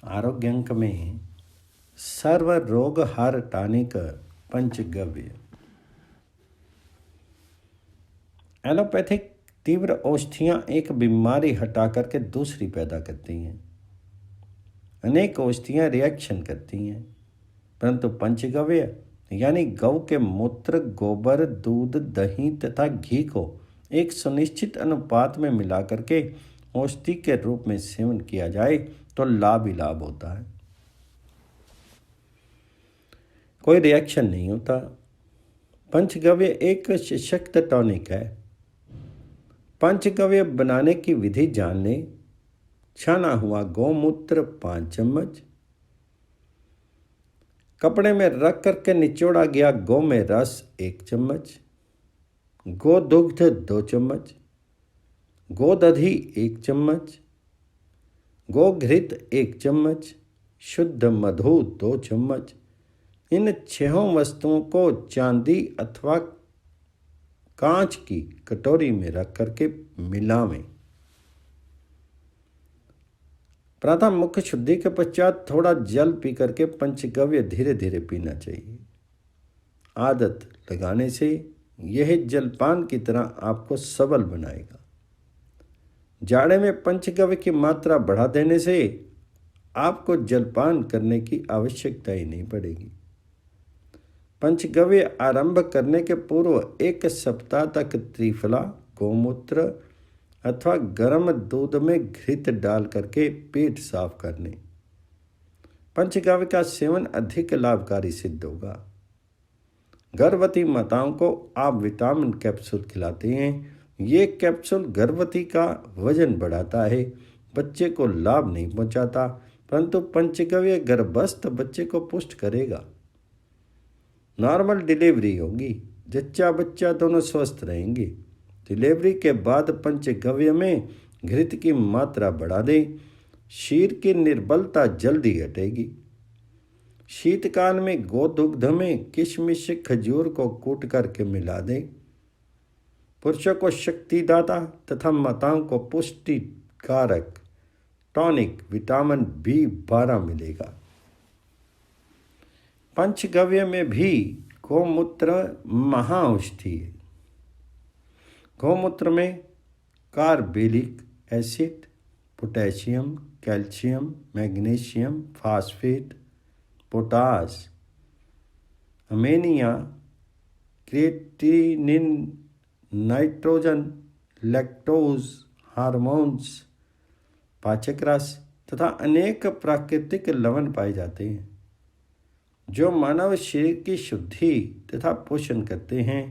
आरोग्य अंक में सर्व रोग हर टानिक पंचगव्य। एलोपैथिक तीव्र औषधियाँ एक बीमारी हटा करके दूसरी पैदा करती हैं। अनेक औषधियाँ रिएक्शन करती हैं, परंतु पंचगव्य यानी गौ के मूत्र, गोबर, दूध, दही तथा घी को एक सुनिश्चित अनुपात में मिला करके औषधि के रूप में सेवन किया जाए तो लाभ ही लाभ होता है। कोई रिएक्शन नहीं होता। पंचगव्य एक सशक्त टॉनिक है। पंचगव्य बनाने की विधि जान लें। छाना हुआ गौमूत्र 5 चम्मच, कपड़े में रख करके निचोड़ा गया गौ में रस 1 चम्मच, गोदुग्ध 2 चम्मच, गोदधि 1 चम्मच, गोघृत 1 चम्मच, शुद्ध मधु 2 चम्मच। इन 6 वस्तुओं को चांदी अथवा कांच की कटोरी में रख करके मिलावें। प्रातः मुख शुद्धि के पश्चात थोड़ा जल पी करके पंचगव्य धीरे धीरे पीना चाहिए। आदत लगाने से यह जलपान की तरह आपको सबल बनाएगा। जाड़े में पंचगव्य की मात्रा बढ़ा देने से आपको जलपान करने की आवश्यकता ही नहीं पड़ेगी। पंचगव्य आरंभ करने के पूर्व 1 सप्ताह तक त्रिफला, गौमूत्र अथवा गर्म दूध में घृत डाल करके पेट साफ कर लें। पंचगव्य का सेवन अधिक लाभकारी सिद्ध होगा। गर्भवती माताओं को आप विटामिन कैप्सूल खिलाते हैं। ये कैप्सूल गर्भवती का वजन बढ़ाता है, बच्चे को लाभ नहीं पहुंचाता, परंतु पंचगव्य गर्भस्थ बच्चे को पुष्ट करेगा। नॉर्मल डिलीवरी होगी, जच्चा बच्चा दोनों स्वस्थ रहेंगे। डिलीवरी के बाद पंचगव्य में घृत की मात्रा बढ़ा दें। शीर की निर्बलता जल्दी हटेगी। शीतकाल में गोदुग्ध में किशमिश, खजूर को कूट करके मिला दें। पुरुषों को शक्तिदाता तथा माताओं को पुष्टि कारक टॉनिक विटामिन B12 मिलेगा। पंचगव्य में भी गौमूत्र महाऔषधि है। गौमूत्र में carbolic acid, potassium, calcium, magnesium, phosphate, potash, ammonia, creatinine, nitrogen, lactose, hormones, पाचक रस तथा अनेक प्राकृतिक लवण पाए जाते हैं जो मानव शरीर की शुद्धि तथा पोषण करते हैं।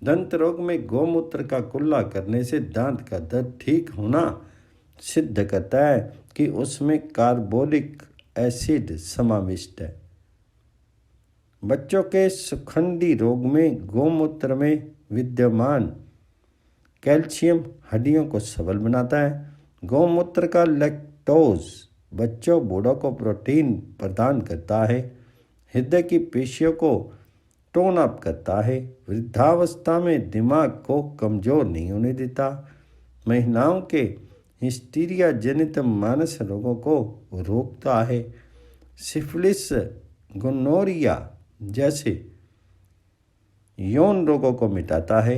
दंत रोग में गौमूत्र का कुल्ला करने से दांत का दर्द ठीक होना सिद्ध करता है कि उसमें कार्बोलिक एसिड समाविष्ट है। बच्चों के सुखंडी रोग में गौमूत्र में विद्यमान कैल्शियम हड्डियों को सबल बनाता है। गौमूत्र का लैक्टोज बच्चों बूढ़ों को प्रोटीन प्रदान करता है। हृदय की पेशियों को टोन अप करता है। वृद्धावस्था में दिमाग को कमजोर नहीं होने देता। महिलाओं के हिस्टीरिया जनित मानस रोगों को रोकता है। सिफिलिस, गोनोरिया जैसे यौन रोगों को मिटाता है।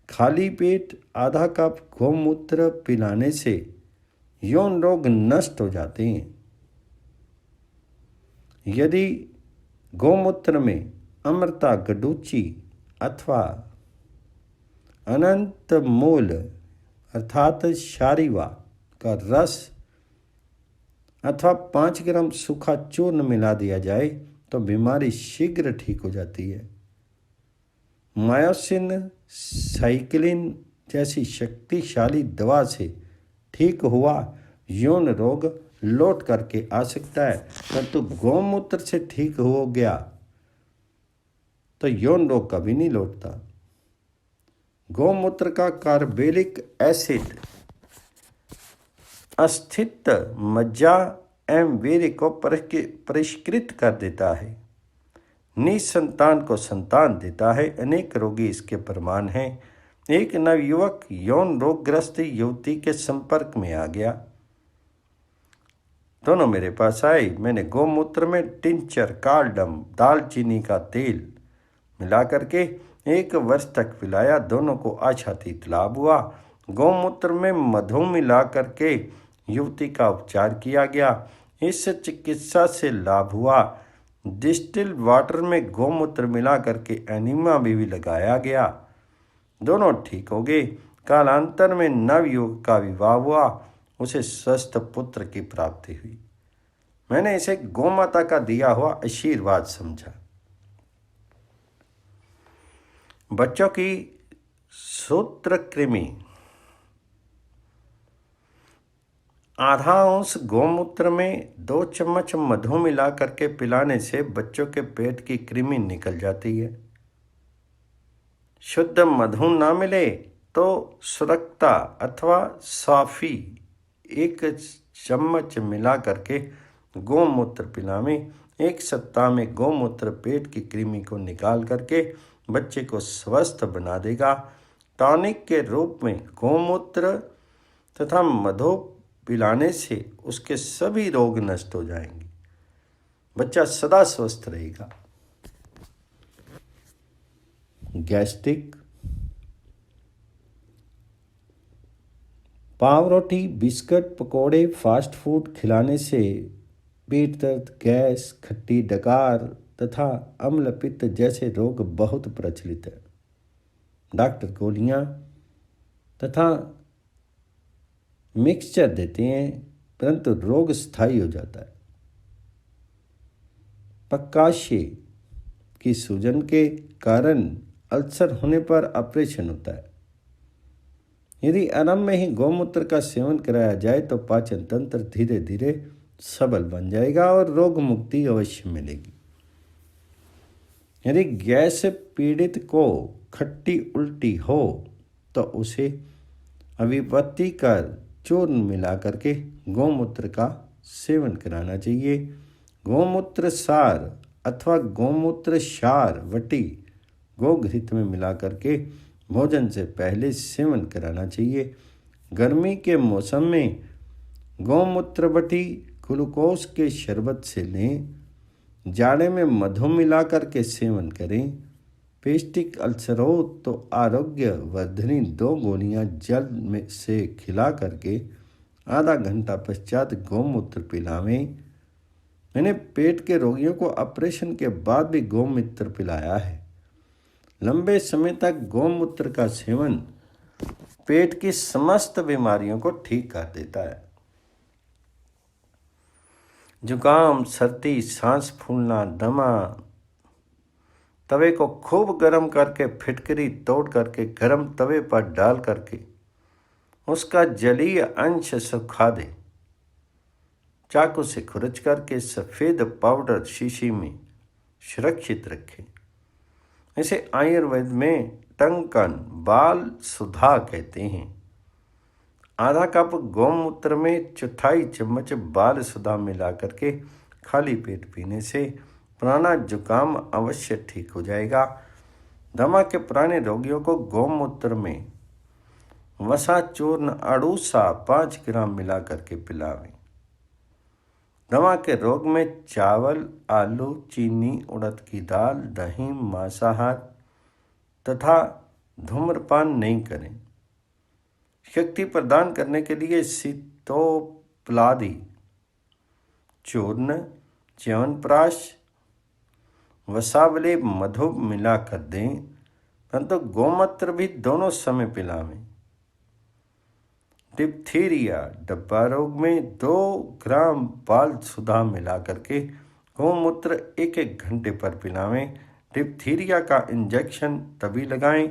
खाली पेट आधा कप गौमूत्र पिलाने से यौन रोग नष्ट हो जाते हैं। यदि गौमूत्र में अमृता गडुची अथवा अनंत मूल अर्थात शारीवा का रस अथवा 5 ग्राम सूखा चूर्ण मिला दिया जाए तो बीमारी शीघ्र ठीक हो जाती है। मायोसिन साइक्लिन जैसी शक्तिशाली दवा से ठीक हुआ यौन रोग लौट करके आ सकता है, परंतु गौमूत्र से ठीक हो गया तो यौन रोग कभी नहीं लौटता। गौमूत्र का कार्बेलिक एसिड अस्थित मज्जा एवं वीर्य को परिष्कृत कर देता है। निसंतान को संतान देता है। अनेक रोगी इसके प्रमाण हैं। एक नवयुवक यौन रोगग्रस्त युवती के संपर्क में आ गया। दोनों मेरे पास आए। मैंने गौमूत्र में टिंचर, कार्डम, दालचीनी का तेल मिला करके 1 वर्ष तक पिलाया। दोनों को आच्छादित लाभ हुआ। गौमूत्र में मधु मिला करके युवती का उपचार किया गया। इस चिकित्सा से लाभ हुआ। डिस्टिल वाटर में गौमूत्र मिला करके एनीमा भी लगाया गया। दोनों ठीक हो गए। कालांतर में नवयुवक का विवाह हुआ। उसे स्वस्थ पुत्र की प्राप्ति हुई। मैंने इसे गौमाता का दिया हुआ आशीर्वाद समझा। बच्चों की सूत्रकृमि। आधा अंश गौमूत्र में 2 चम्मच मधु मिला करके पिलाने से बच्चों के पेट की कृमि निकल जाती है। शुद्ध मधु ना मिले तो सुरक्ता अथवा साफी 1 चम्मच मिला करके गौमूत्र पिलावें। 1 सप्ताह में गौमूत्र पेट की कृमि को निकाल करके बच्चे को स्वस्थ बना देगा। टॉनिक के रूप में गौमूत्र तथा मधु पिलाने से उसके सभी रोग नष्ट हो जाएंगे। बच्चा सदा स्वस्थ रहेगा। गैस्ट्रिक। पाव रोटी, बिस्कुट, पकोड़े, फास्ट फूड खिलाने से पेट दर्द, गैस, खट्टी डकार तथा अम्ल पित्त जैसे रोग बहुत प्रचलित है। डॉक्टर गोलियां तथा मिक्सचर देते हैं, परंतु रोग स्थायी हो जाता है। पक्काशय की सूजन के कारण अल्सर होने पर ऑपरेशन होता है। यदि आरंभ में ही गौमूत्र का सेवन कराया जाए तो पाचन तंत्र धीरे धीरे सबल बन जाएगा और रोग मुक्ति अवश्य मिलेगी। यदि गैस से पीड़ित को खट्टी उल्टी हो तो उसे अभिपत्ति कर चूर्ण मिला करके गौमूत्र का सेवन कराना चाहिए। गौमूत्र सार अथवा गौमूत्र क्षार वटी गोघृत में मिला करके भोजन से पहले सेवन कराना चाहिए। गर्मी के मौसम में गौमूत्र वटी ग्लूकोज के शरबत से लें। जाड़े में मधु मिला करके सेवन करें। पेस्टिक अल्सर हो तो आरोग्य वर्धनी 2 गोलियां जल में से खिला करके आधा घंटा पश्चात गौमूत्र पिलावें। मैंने पेट के रोगियों को ऑपरेशन के बाद भी गौमूत्र पिलाया है। लंबे समय तक गौमूत्र का सेवन पेट की समस्त बीमारियों को ठीक कर देता है। जुकाम, सर्दी, सांस फूलना, दमा, तवे को खूब गर्म करके फिटकरी तोड़ करके गर्म तवे पर डाल करके उसका जलीय अंश सुखा दे। चाकू से खुरच करके सफ़ेद पाउडर शीशी में सुरक्षित रखें। इसे आयुर्वेद में टंकन बाल सुधा कहते हैं। आधा कप गौमूत्र में 1/4 चम्मच बाल सुधा मिला करके खाली पेट पीने से पुराना जुकाम अवश्य ठीक हो जाएगा। दमा के पुराने रोगियों को गौमूत्र में वसा चूर्ण अड़ूसा 5 ग्राम मिला करके पिलावें। दमा के रोग में चावल, आलू, चीनी, उड़द की दाल, दही, मांसाहार तथा धूम्रपान नहीं करें। शक्ति प्रदान करने के लिए सीतोपलादी चूर्ण, च्यवनप्राश, वसावले, मधु मिला कर दें, परंतु गौमूत्र भी दोनों समय पिलावें। डिप्थीरिया डब्बा रोग में 2 ग्राम बाल सुधा मिला करके गौमूत्र 1-1 घंटे पर पिलावें। डिप्थीरिया का इंजेक्शन तभी लगाएं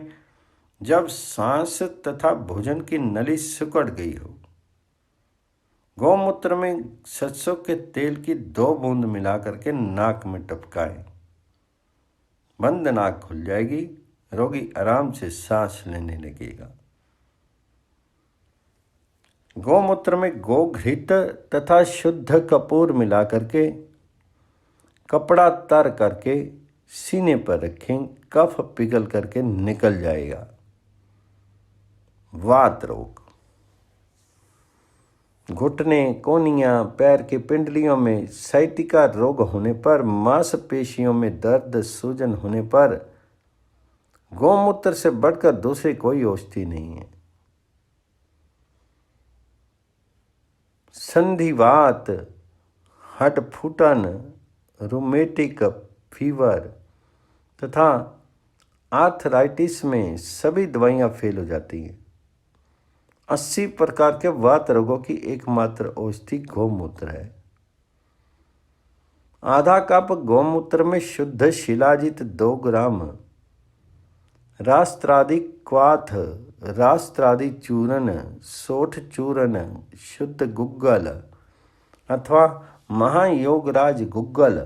जब सांस तथा भोजन की नली सिकुड़ गई हो। गौमूत्र में सरसों के तेल की 2 बूंद मिला करके नाक में टपकाएं। बंद नाक खुल जाएगी। रोगी आराम से सांस लेने लगेगा। गौमूत्र में गोघृत तथा शुद्ध कपूर मिला करके कपड़ा तर करके सीने पर रखें। कफ पिघल करके निकल जाएगा। वात रोग। घुटने, कोहनियाँ, पैर की पिंडलियों में साइटिका रोग होने पर, मांसपेशियों में दर्द, सूजन होने पर गौमूत्र से बढ़कर दूसरी कोई औषधि नहीं है। संधिवात, हड्ड फूटन, रूमेटिक फीवर तथा आर्थराइटिस में सभी दवाइयाँ फेल हो जाती हैं। 80 प्रकार के वात रोगों की एकमात्र औषधि गौमूत्र है। आधा कप गौमूत्र में शुद्ध शिलाजित 2 ग्राम, रास्त्रादि क्वाथ, रास्त्रादि चूर्ण, सोठ चूर्ण, शुद्ध गुग्गल अथवा महायोगराज गुग्गल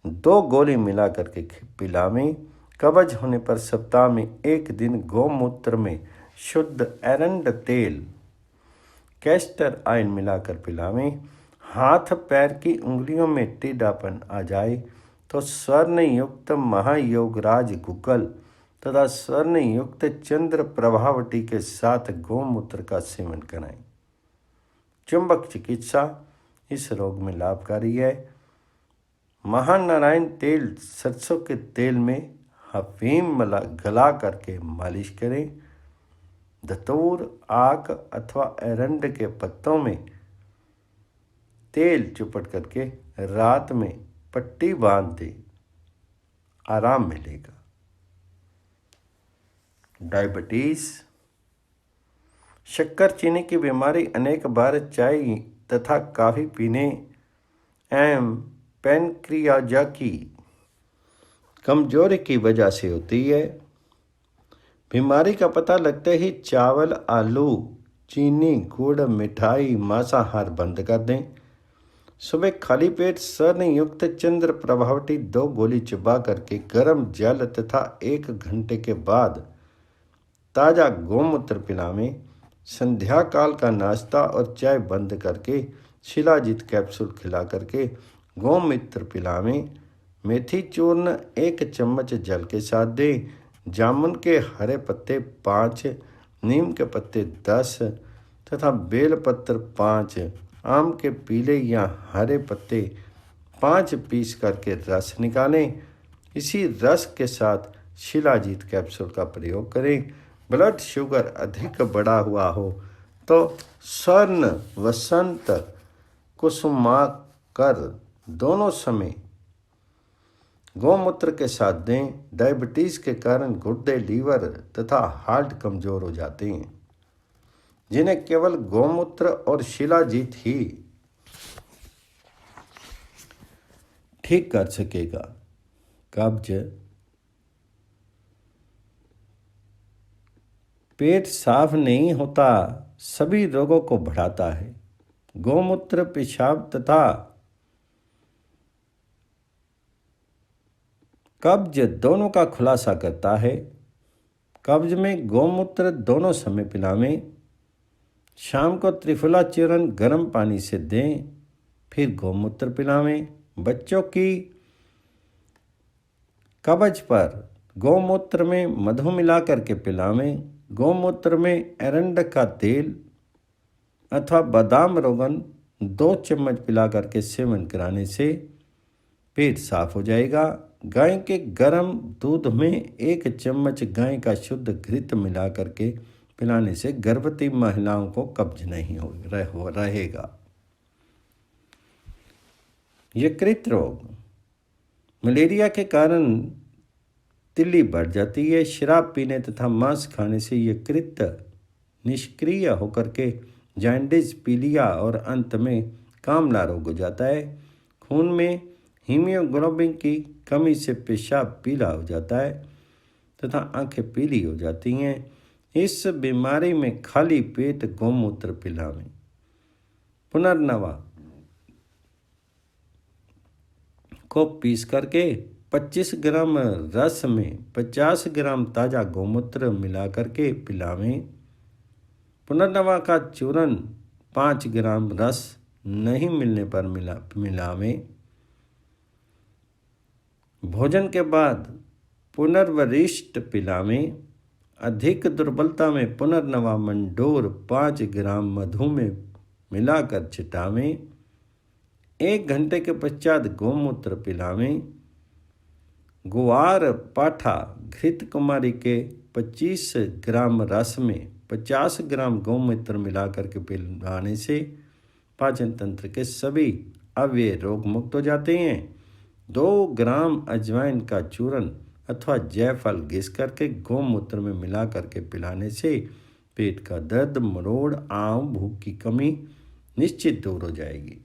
2 गोली मिला करके पिलावें। कब्ज होने पर सप्ताह में 1 दिन गौमूत्र में शुद्ध एरंड तेल, कैस्टर ऑयल मिलाकर पिलावें। हाथ पैर की उंगलियों में टेढ़ापन आ जाए तो स्वर्ण युक्त महायोगराज गुग्गल तथा स्वर्ण युक्त चंद्र प्रभावटी के साथ गौमूत्र का सेवन कराएं। चुंबक चिकित्सा इस रोग में लाभकारी है। महानारायण तेल सरसों के तेल में अफीम गला करके मालिश करें। धतूर, आक अथवा एरंड के पत्तों में तेल चुपड़ करके रात में पट्टी बांध दे, आराम मिलेगा। डायबिटीज, शक्कर चीनी की बीमारी अनेक बार चाय तथा कॉफी पीने एवं पैनक्रियाजा की कमजोरी की वजह से होती है। बीमारी का पता लगते ही चावल, आलू, चीनी, गुड़, मिठाई, मांसाहार बंद कर दें। सुबह खाली पेट स्वर्ण युक्त चंद्र प्रभावटी 2 गोली चबा करके गर्म जल तथा 1 घंटे के बाद ताज़ा गौमूत्र पिलावें। संध्या काल का नाश्ता और चाय बंद करके शिलाजीत कैप्सूल खिला करके गौमूत्र पिलावें। मेथी चूर्ण 1 चम्मच जल के साथ दें। जामुन के हरे पत्ते 5, नीम के पत्ते 10 तथा बेलपत्र 5, आम के पीले या हरे पत्ते 5 पीस करके रस निकालें। इसी रस के साथ शिलाजीत कैप्सूल का प्रयोग करें। ब्लड शुगर अधिक बढ़ा हुआ हो तो स्वर्ण वसंत कुसुमाकर दोनों समय गौमूत्र के साथ दें। डायबिटीज के कारण गुर्दे, लीवर तथा हार्ट कमजोर हो जाते हैं, जिन्हें केवल गौमूत्र और शिलाजीत ही ठीक कर सकेगा। कब्ज, पेट साफ नहीं होता, सभी रोगों को बढ़ाता है। गौमूत्र पेशाब तथा कब्ज दोनों का खुलासा करता है। कब्ज में गौमूत्र दोनों समय पिलावें। शाम को त्रिफला चूर्ण गर्म पानी से दें, फिर गौमूत्र पिलावें। बच्चों की कब्ज पर गौमूत्र में मधु मिला करके पिलावें। गौमूत्र में एरंड का तेल अथवा बादाम रोगन 2 चम्मच पिला करके सेवन कराने से पेट साफ हो जाएगा। गाय के गर्म दूध में 1 चम्मच गाय का शुद्ध घृत मिला करके पिलाने से गर्भवती महिलाओं को कब्ज नहीं रहेगा। यकृत रोग, मलेरिया के कारण तिल्ली बढ़ जाती है। शराब पीने तथा मांस खाने से यकृत निष्क्रिय होकर के जॉन्डिस, पीलिया और अंत में कामला रोग हो जाता है। खून में हीमोग्लोबिन की कमी से पेशाब पीला हो जाता है तथा आंखें पीली हो जाती हैं। इस बीमारी में खाली पेट गौमूत्र पिलावें। पुनर्नवा को पीस करके 25 ग्राम रस में 50 ग्राम ताज़ा गौमूत्र मिला करके पिलावें। पुनर्नवा का चूर्ण 5 ग्राम रस नहीं मिलने पर मिलावें। भोजन के बाद पुनर्वरिष्ट पिलावें। अधिक दुर्बलता में पुनर्नवा मंडोर 5 ग्राम मधु में मिलाकर छिटावें। 1 घंटे के पश्चात गौमूत्र पिलावें। गुआर पाठा घृत कुमारी के 25 ग्राम रस में 50 ग्राम गौमूत्र मिलाकर के पिलाने से पाचन तंत्र के सभी अवयव रोग मुक्त हो जाते हैं। 2 ग्राम अजवाइन का चूर्ण अथवा जायफल घिस करके गौमूत्र में मिला करके पिलाने से पेट का दर्द, मरोड़, आंव, भूख की कमी निश्चित दूर हो जाएगी।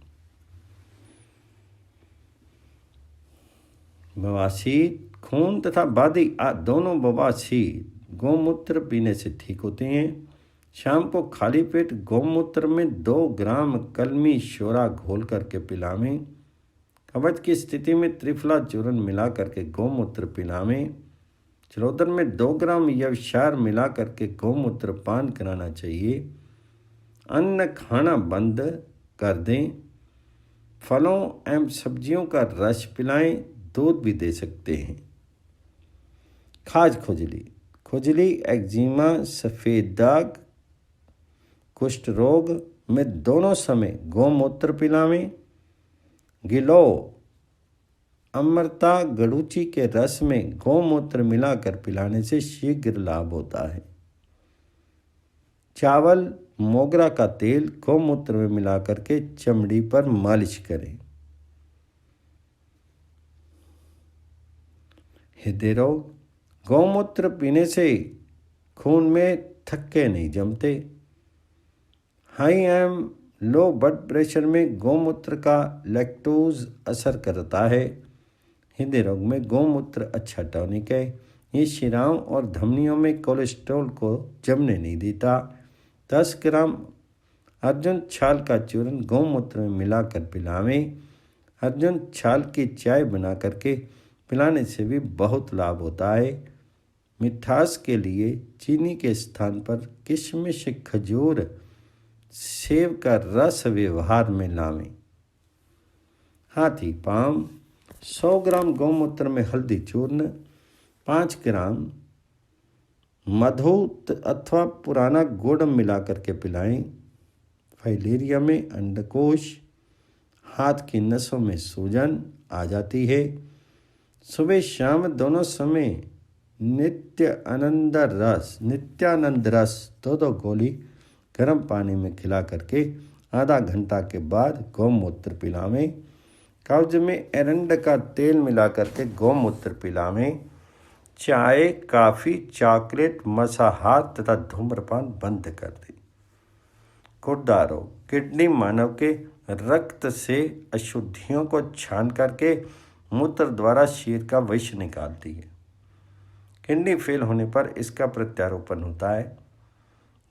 बवासीर, खून तथा बादी दोनों बवासीर गौमूत्र पीने से ठीक होते हैं। शाम को खाली पेट गौमूत्र में 2 ग्राम कलमी शोरा घोल करके पिलावें। कब्ज की स्थिति में त्रिफला चूर्ण मिला करके गौमूत्र पिलावें। चरोदर में 2 ग्राम यवक्षार मिला करके गौमूत्र पान कराना चाहिए। अन्न खाना बंद कर दें। फलों एवं सब्जियों का रस पिलाएं। दूध भी दे सकते हैं। खाज खुजली, खुजली, एक्जिमा, सफ़ेद दाग, कुष्ठ रोग में दोनों समय गौमूत्र पिलावें। गिलो, अमृता, गड़ूची के रस में गौमूत्र मिलाकर पिलाने से शीघ्र लाभ होता है। चावल, मोगरा का तेल गौमूत्र में मिलाकर के चमड़ी पर मालिश करें। हृदय रोग, गौमूत्र पीने से खून में थक्के नहीं जमते। हाई एवं लो ब्लड प्रेशर में गौमूत्र का लैक्टोज असर करता है। हृदय रोग में गौमूत्र अच्छा टॉनिक है। ये शिराओं और धमनियों में कोलेस्ट्रॉल को जमने नहीं देता। 10 ग्राम अर्जुन छाल का चूर्ण गौमूत्र में मिलाकर पिलावें। अर्जुन छाल की चाय बना करके पिलाने से भी बहुत लाभ होता है। मिठास के लिए चीनी के स्थान पर किशमिश, खजूर, सेब का रस व्यवहार में लावें। हाथी पाम, 100 ग्राम गौमूत्र में हल्दी चूर्ण, 5 ग्राम मधु अथवा पुराना गुड़ मिला करके पिलाएं। फाइलेरिया में अंडकोश, हाथ की नसों में सूजन आ जाती है। सुबह शाम दोनों समय नित्यानंद रस 2 गोली गर्म पानी में खिला करके आधा घंटा के बाद गौमूत्र पिलावें। कब्ज में एरंड का तेल मिला करके गौमूत्र पिलावें। चाय, काफ़ी, चॉकलेट, मांसाहार तथा धूम्रपान बंद कर दें। गुर्दा रोग, किडनी मानव के रक्त से अशुद्धियों को छान करके मूत्र द्वारा शरीर का विष निकालती है। किडनी फेल होने पर इसका प्रत्यारोपण होता है।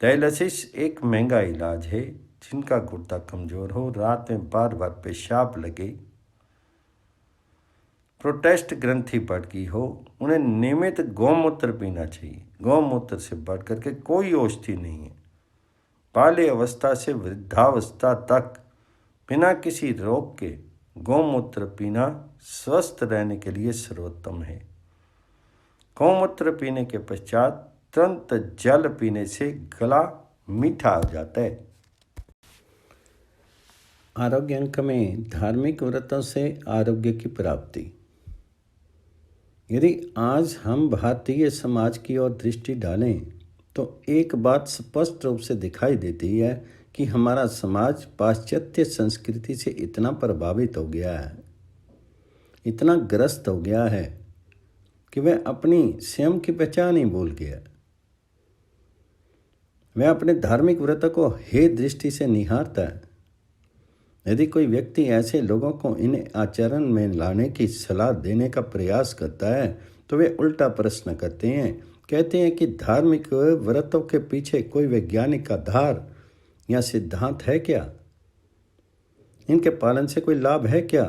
डायलिसिस एक महंगा इलाज है। जिनका गुर्दा कमज़ोर हो, रात में बार बार पेशाब लगे, प्रोस्टेट ग्रंथि बढ़ गई हो, उन्हें नियमित गौमूत्र पीना चाहिए। गौमूत्र से बढ़ करके कोई औषधि नहीं है। बाल्य अवस्था से वृद्धावस्था तक बिना किसी रोग के गौमूत्र पीना स्वस्थ रहने के लिए सर्वोत्तम है। गौमूत्र पीने के पश्चात तुरंत जल पीने से गला मीठा हो जाता है। आरोग्य अंक में धार्मिक व्रतों से आरोग्य की प्राप्ति। यदि आज हम भारतीय समाज की ओर दृष्टि डालें तो एक बात स्पष्ट रूप से दिखाई देती है कि हमारा समाज पाश्चात्य संस्कृति से इतना प्रभावित हो गया है, इतना ग्रस्त हो गया है कि वह अपनी स्वयं की पहचान ही भूल गया। वह अपने धार्मिक व्रतों को हे दृष्टि से निहारता है। यदि कोई व्यक्ति ऐसे लोगों को इन्हें आचरण में लाने की सलाह देने का प्रयास करता है तो वे उल्टा प्रश्न करते हैं। कहते हैं कि धार्मिक व्रतों के पीछे कोई वैज्ञानिक आधार या सिद्धांत है क्या? इनके पालन से कोई लाभ है क्या?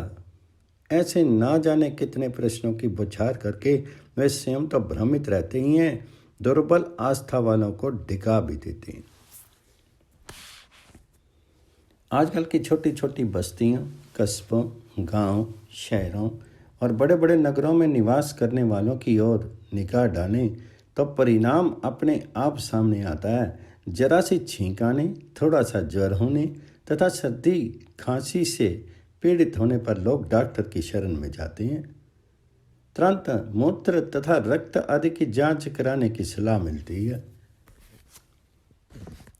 ऐसे ना जाने कितने प्रश्नों की बौछार करके वे स्वयं तो भ्रमित रहते ही हैं, दुर्बल आस्था वालों को डिगा भी देते हैं। आजकल की छोटी छोटी बस्तियों, कस्बों, गांव, शहरों और बड़े बड़े नगरों में निवास करने वालों की ओर निगाह डालें तो परिणाम अपने आप सामने आता है। जरा सी छींक आने, थोड़ा सा ज्वर होने, तथा सर्दी खांसी से पीड़ित होने पर लोग डॉक्टर की शरण में जाते हैं। तुरंत मूत्र तथा रक्त आदि की जांच कराने की सलाह मिलती है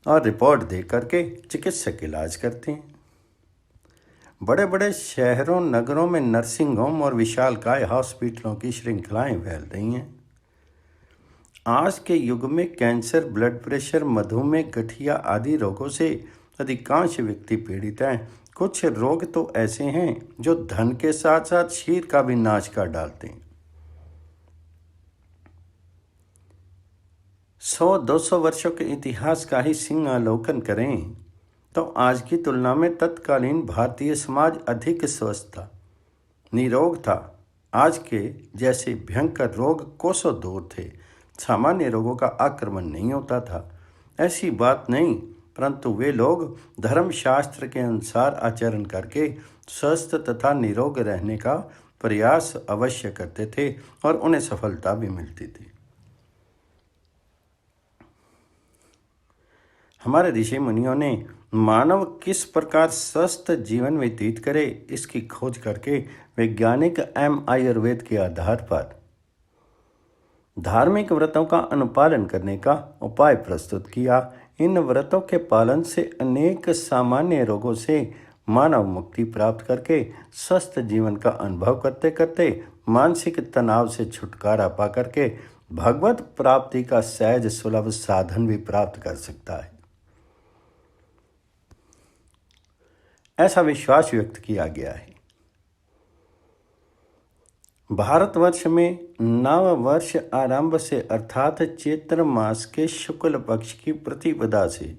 और रिपोर्ट दे करके चिकित्सक इलाज करते हैं। बड़े बड़े शहरों नगरों में नर्सिंग होम और विशालकाय हॉस्पिटलों की श्रृंखलाएं फैल रही हैं। आज के युग में कैंसर, ब्लड प्रेशर, मधुमेह, गठिया आदि रोगों से अधिकांश व्यक्ति पीड़ित हैं। कुछ रोग तो ऐसे हैं जो धन के साथ साथ शरीर का भी नाश कर डालते हैं। 100-200 वर्षों के इतिहास का ही सिंहावलोकन करें तो आज की तुलना में तत्कालीन भारतीय समाज अधिक स्वस्थ था, निरोग था। आज के जैसे भयंकर रोग कोसों दूर थे। सामान्य रोगों का आक्रमण नहीं होता था, ऐसी बात नहीं, परंतु वे लोग धर्मशास्त्र के अनुसार आचरण करके स्वस्थ तथा निरोग रहने का प्रयास अवश्य करते थे और उन्हें सफलता भी मिलती थी। हमारे ऋषि मुनियों ने मानव किस प्रकार स्वस्थ जीवन व्यतीत करे इसकी खोज करके वैज्ञानिक आयुर्वेद के आधार पर धार्मिक व्रतों का अनुपालन करने का उपाय प्रस्तुत किया। इन व्रतों के पालन से अनेक सामान्य रोगों से मानव मुक्ति प्राप्त करके स्वस्थ जीवन का अनुभव करते करते मानसिक तनाव से छुटकारा पा करके भगवत प्राप्ति का सहज सुलभ साधन भी प्राप्त कर सकता है, ऐसा विश्वास व्यक्त किया गया है। भारतवर्ष में नव वर्ष आरंभ से अर्थात चैत्र मास के शुक्ल पक्ष की प्रतिपदा से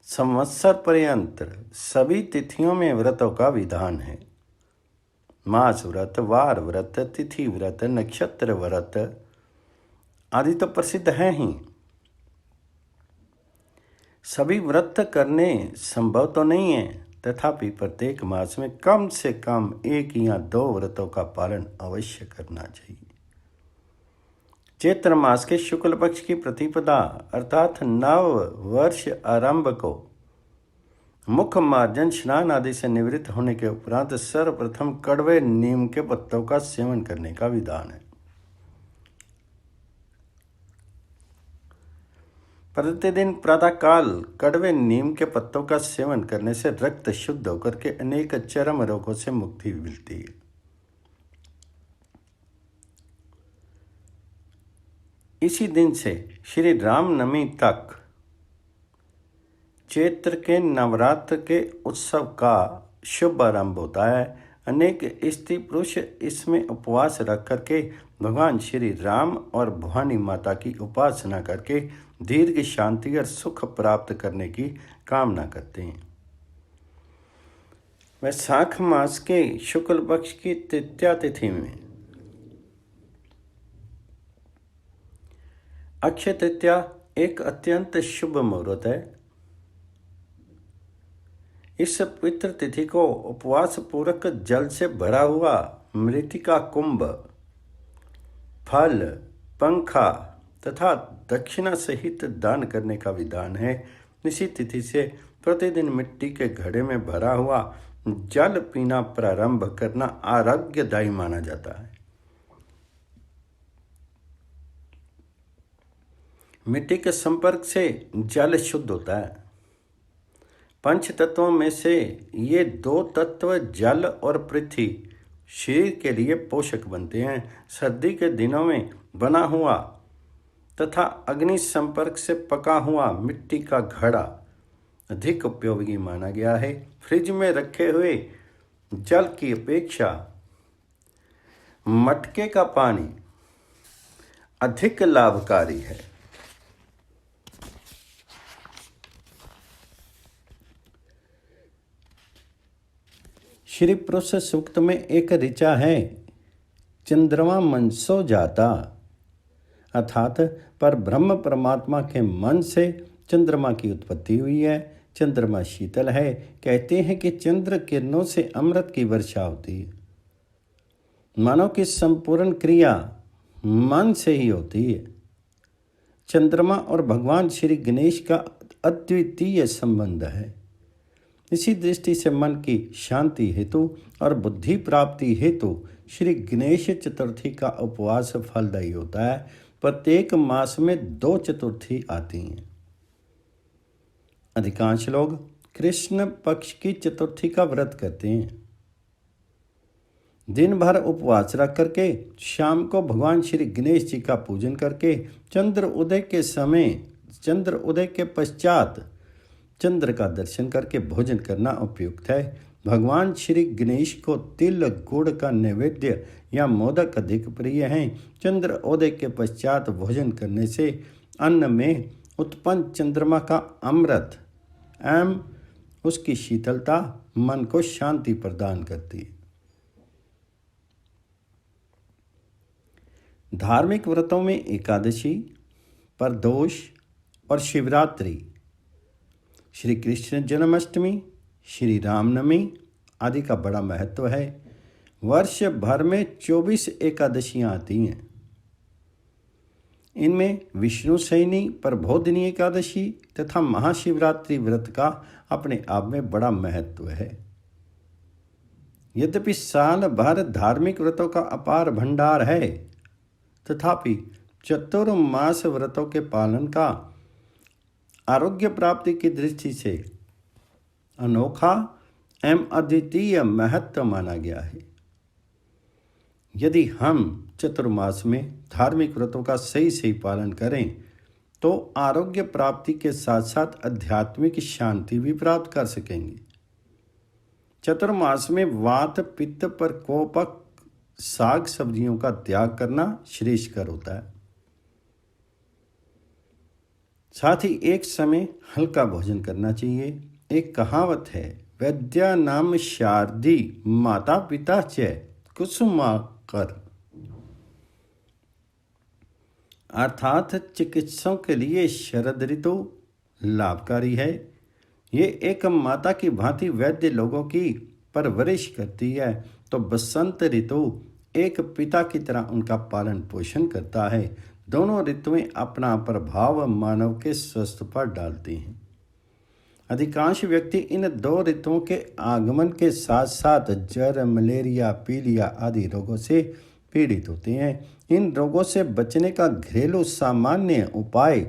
संवत्सर पर्यंत सभी तिथियों में व्रतों का विधान है। मास व्रत, वार व्रत, तिथि व्रत, नक्षत्र व्रत आदि तो प्रसिद्ध हैं ही। सभी व्रत करने संभव तो नहीं है, तथापि प्रत्येक मास में कम से कम 1 या 2 व्रतों का पालन अवश्य करना चाहिए। चैत्र मास के शुक्ल पक्ष की प्रतिपदा अर्थात नव वर्ष आरंभ को मुख मार्जन, स्नान आदि से निवृत्त होने के उपरांत सर्वप्रथम कड़वे नीम के पत्तों का सेवन करने का विधान है। प्रतिदिन प्रातःकाल कड़वे नीम के पत्तों का सेवन करने से रक्त शुद्ध होकर के अनेक चर्म रोगों से मुक्ति मिलती है। इसी दिन से श्री रामनवमी तक चैत्र के नवरात्र के उत्सव का शुभ आरंभ होता है। अनेक स्त्री पुरुष इसमें उपवास रख करके भगवान श्री राम और भवानी माता की उपासना करके दीर्घ शांति और सुख प्राप्त करने की कामना करते हैं। वैशाख मास के शुक्ल पक्ष की तृतीया तिथि में अक्षय तृतीया एक अत्यंत शुभ मुहूर्त है। इस पवित्र तिथि को उपवास पूर्वक जल से भरा हुआ मृतिका कुंभ, फल, पंखा तथा दक्षिणा सहित दान करने का विधान है। इसी तिथि से प्रतिदिन मिट्टी के घड़े में भरा हुआ जल पीना प्रारंभ करना आरोग्यदायी माना जाता है। मिट्टी के संपर्क से जल शुद्ध होता है। पंच तत्वों में से ये 2 तत्व जल और पृथ्वी शरीर के लिए पोषक बनते हैं। सर्दी के दिनों में बना हुआ तथा अग्नि संपर्क से पका हुआ मिट्टी का घड़ा अधिक उपयोगी माना गया है। फ्रिज में रखे हुए जल की अपेक्षा मटके का पानी अधिक लाभकारी है। श्री पुरुष सूक्त में एक ऋचा है, चंद्रमा मनसो जाता, अर्थात पर ब्रह्म परमात्मा के मन से चंद्रमा की उत्पत्ति हुई है। चंद्रमा शीतल है। कहते हैं कि चंद्र किरणों से अमृत की वर्षा होती है। मानव की संपूर्ण क्रिया मन से ही होती है। चंद्रमा और भगवान श्री गणेश का अद्वितीय संबंध है। इसी दृष्टि से मन की शांति हेतु और बुद्धि प्राप्ति हेतु श्री गणेश चतुर्थी का उपवास फलदायी होता है। प्रत्येक मास में 2 चतुर्थी आती हैं। अधिकांश लोग कृष्ण पक्ष की चतुर्थी का व्रत करते हैं। दिन भर उपवास रख करके शाम को भगवान श्री गणेश जी का पूजन करके चंद्र उदय के पश्चात चंद्र का दर्शन करके भोजन करना उपयुक्त है। भगवान श्री गणेश को तिल गुड़ का नैवेद्य या मोदक अधिक प्रिय हैं। चंद्र उदय के पश्चात भोजन करने से अन्न में उत्पन्न चंद्रमा का अमृत एवं उसकी शीतलता मन को शांति प्रदान करती है। धार्मिक व्रतों में एकादशी, प्रदोष और शिवरात्रि, श्री कृष्ण जन्माष्टमी, श्री रामनवमी आदि का बड़ा महत्व है। वर्ष भर में 24 एकादशियां आती हैं। इनमें विष्णु सैनी, प्रबोधिनी एकादशी तथा महाशिवरात्रि व्रत का अपने आप में बड़ा महत्व है। यद्यपि साल भर धार्मिक व्रतों का अपार भंडार है, तथापि चतुर्मास व्रतों के पालन का आरोग्य प्राप्ति की दृष्टि से अनोखा एवं अद्वितीय महत्व माना गया है। यदि हम चतुर्मास में धार्मिक व्रतों का सही पालन करें तो आरोग्य प्राप्ति के साथ साथ आध्यात्मिक शांति भी प्राप्त कर सकेंगे। चतुर्मास में वात पित्त प्रकोपक साग सब्जियों का त्याग करना श्रेयस्कर होता है। साथ ही एक समय हल्का भोजन करना चाहिए। एक कहावत है, वैद्या नाम शारदी माता पिता च कुसुमाकर, अर्थात चिकित्सकों के लिए शरद ऋतु लाभकारी है। ये एक माता की भांति वैद्य लोगों की परवरिश करती है, तो बसंत ऋतु एक पिता की तरह उनका पालन पोषण करता है। दोनों ऋतुएं अपना प्रभाव मानव के स्वास्थ्य पर डालती हैं। अधिकांश व्यक्ति इन 2 ऋतुओं के आगमन के साथ साथ जर, मलेरिया, पीलिया आदि रोगों से पीड़ित होते हैं। इन रोगों से बचने का घरेलू सामान्य उपाय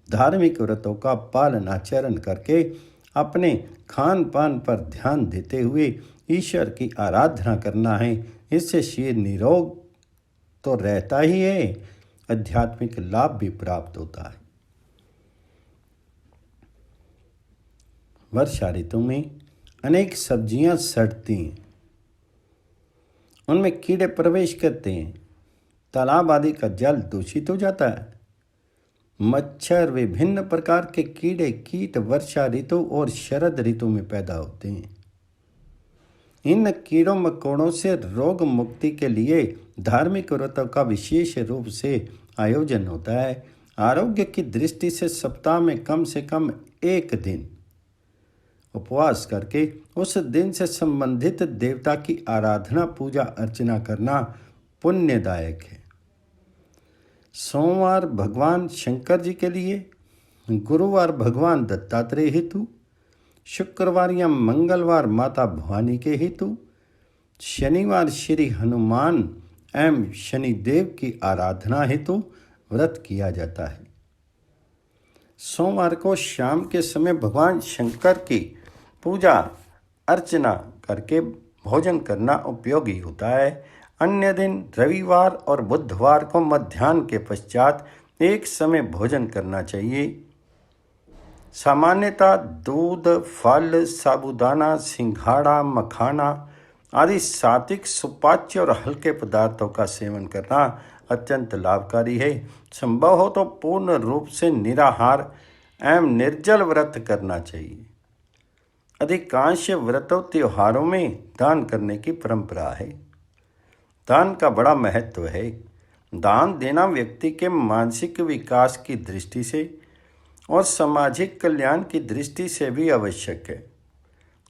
धार्मिक व्रतों का पालन आचरण करके अपने खान पान पर ध्यान देते हुए ईश्वर की आराधना करना है। इससे शरीर निरोग तो रहता ही है, आध्यात्मिक लाभ भी प्राप्त होता है। वर्षा ऋतु में अनेक सब्जियां सड़ती हैं, उनमें कीड़े प्रवेश करते हैं, तालाब आदि का जल दूषित हो जाता है। मच्छर, विभिन्न प्रकार के कीड़े कीट वर्षा ऋतु और शरद ऋतु में पैदा होते हैं। इन कीड़ों मकोड़ों से रोग मुक्ति के लिए धार्मिक व्रतों का विशेष रूप से आयोजन होता है। आरोग्य की दृष्टि से सप्ताह में कम से कम एक दिन उपवास करके उस दिन से संबंधित देवता की आराधना पूजा अर्चना करना पुण्यदायक है। सोमवार भगवान शंकर जी के लिए, गुरुवार भगवान दत्तात्रेय हेतु, शुक्रवार या मंगलवार माता भवानी के हेतु, शनिवार श्री हनुमान एवं शनिदेव की आराधना हेतु व्रत किया जाता है। सोमवार को शाम के समय भगवान शंकर की पूजा अर्चना करके भोजन करना उपयोगी होता है। अन्य दिन रविवार और बुधवार को मध्याह्न के पश्चात एक समय भोजन करना चाहिए। सामान्यतः दूध, फल, साबूदाना, सिंघाड़ा, मखाना आदि सात्विक सुपाच्य और हल्के पदार्थों का सेवन करना अत्यंत लाभकारी है। संभव हो तो पूर्ण रूप से निराहार एवं निर्जल व्रत करना चाहिए। अधिकांश व्रतों त्योहारों में दान करने की परंपरा है। दान का बड़ा महत्व है। दान देना व्यक्ति के मानसिक विकास की दृष्टि से और सामाजिक कल्याण की दृष्टि से भी आवश्यक है।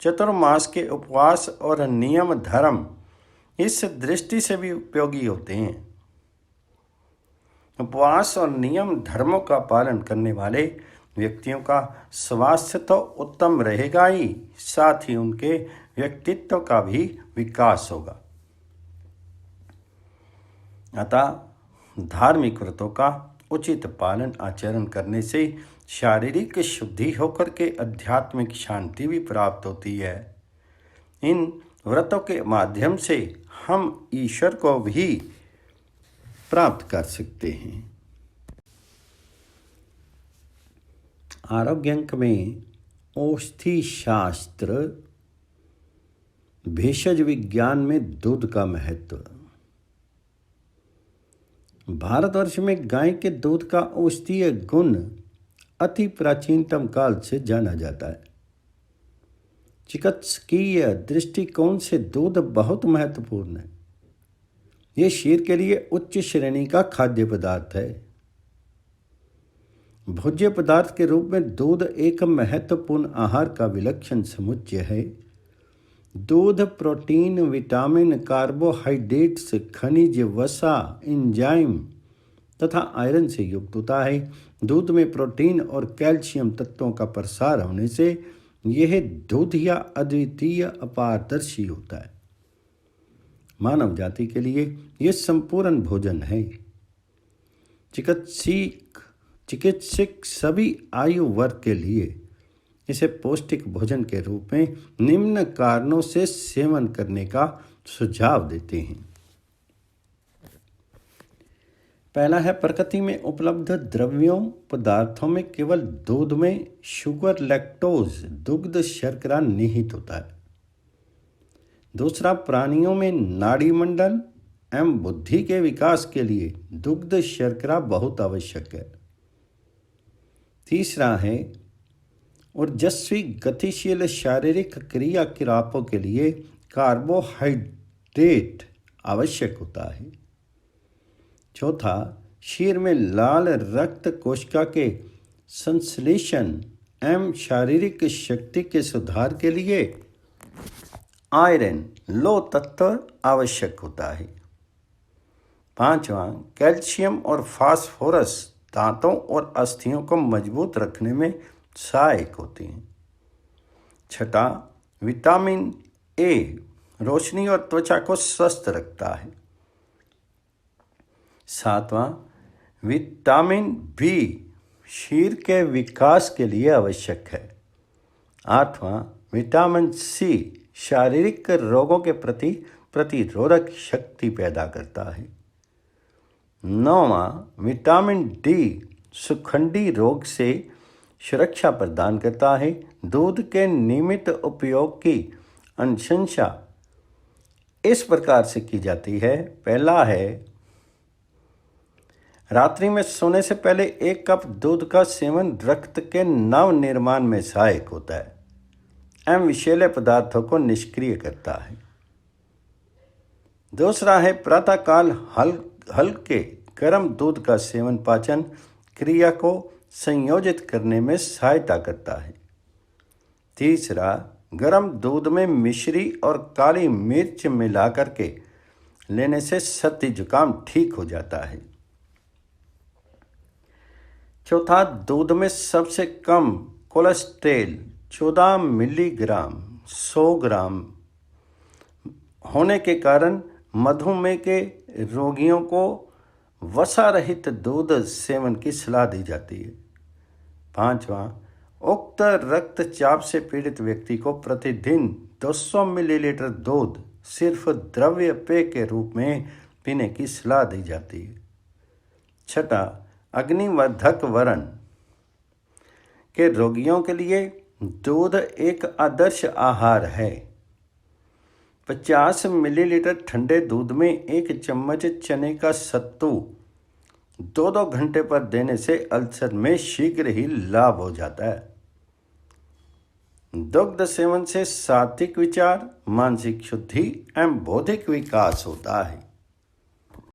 चतुर्मास के उपवास और नियम धर्म इस दृष्टि से भी उपयोगी होते हैं। उपवास और नियम धर्मों का पालन करने वाले व्यक्तियों का स्वास्थ्य तो उत्तम रहेगा ही, साथ ही उनके व्यक्तित्व का भी विकास होगा। अतः धार्मिक व्रतों का उचित पालन आचरण करने से शारीरिक शुद्धि होकर के आध्यात्मिक शांति भी प्राप्त होती है। इन व्रतों के माध्यम से हम ईश्वर को भी प्राप्त कर सकते हैं। आरोग्य अंक में औषधि शास्त्र, भेषज विज्ञान में दूध का महत्व। भारतवर्ष में गाय के दूध का औषधीय गुण अति प्राचीनतम काल से जाना जाता है। चिकित्सकीय दृष्टिकोण से दूध बहुत महत्वपूर्ण है। ये शरीर के लिए उच्च श्रेणी का खाद्य पदार्थ है। भोज्य पदार्थ के रूप में दूध एक महत्वपूर्ण आहार का विलक्षण समुच्चय है। दूध प्रोटीन, विटामिन, कार्बोहाइड्रेट्स, खनिज, वसा, एंजाइम तथा आयरन से युक्त होता है। दूध में प्रोटीन और कैल्शियम तत्वों का प्रसार होने से यह दूधिया अद्वितीय अपारदर्शी होता है। मानव जाति के लिए यह संपूर्ण भोजन है। चिकित्सक सभी आयु वर्ग के लिए इसे पौष्टिक भोजन के रूप में निम्न कारणों से सेवन करने का सुझाव देते हैं। पहला है, प्रकृति में उपलब्ध द्रव्यों पदार्थों में केवल दूध में शुगर, लैक्टोज, दुग्ध, शर्करा निहित होता है। दूसरा, प्राणियों में नाड़ी मंडल एवं बुद्धि के विकास के लिए दुग्ध, शर्करा बहुत आवश्यक है। तीसरा है, ऊर्जस्वी गतिशील शारीरिक क्रियाकलापों के लिए कार्बोहाइड्रेट आवश्यक होता है। चौथा, शरीर में लाल रक्त कोशिका के संश्लेषण एवं शारीरिक शक्ति के सुधार के लिए आयरन, लौह तत्व आवश्यक होता है। पांचवा, कैल्शियम और फास्फोरस दांतों और अस्थियों को मजबूत रखने में सहायक होते हैं। छठा, विटामिन ए रोशनी और त्वचा को स्वस्थ रखता है। सातवां, विटामिन बी शरीर के विकास के लिए आवश्यक है। आठवां, विटामिन सी शारीरिक रोगों के प्रति प्रतिरोधक शक्ति पैदा करता है। नौवां, विटामिन डी सुखंडी रोग से सुरक्षा प्रदान करता है। दूध के नियमित उपयोग की अनुशंसा इस प्रकार से की जाती है। पहला है, रात्रि में सोने से पहले 1 कप दूध का सेवन रक्त के नव निर्माण में सहायक होता है एवं विषैले पदार्थों को निष्क्रिय करता है। दूसरा है, प्रातःकाल हल्के गर्म दूध का सेवन पाचन क्रिया को संयोजित करने में सहायता करता है। तीसरा, गर्म दूध में मिश्री और काली मिर्च मिला करके लेने से सर्दी जुकाम ठीक हो जाता है। चौथा, दूध में सबसे कम कोलेस्ट्रॉल 14 मिलीग्राम 100 ग्राम होने के कारण मधुमेह के रोगियों को वसा रहित दूध सेवन की सलाह दी जाती है। पांचवा, उक्त रक्तचाप से पीड़ित व्यक्ति को प्रतिदिन 200 मिलीलीटर दूध सिर्फ द्रव्य पेय के रूप में पीने की सलाह दी जाती है। छठा, अग्निवर्धक वर्ण के रोगियों के लिए दूध एक आदर्श आहार है। 50 मिलीलीटर ठंडे दूध में 1 चम्मच चने का सत्तू 2-2 घंटे पर देने से अल्सर में शीघ्र ही लाभ हो जाता है। दुग्ध सेवन से सात्विक विचार, मानसिक शुद्धि एवं बौद्धिक विकास होता है।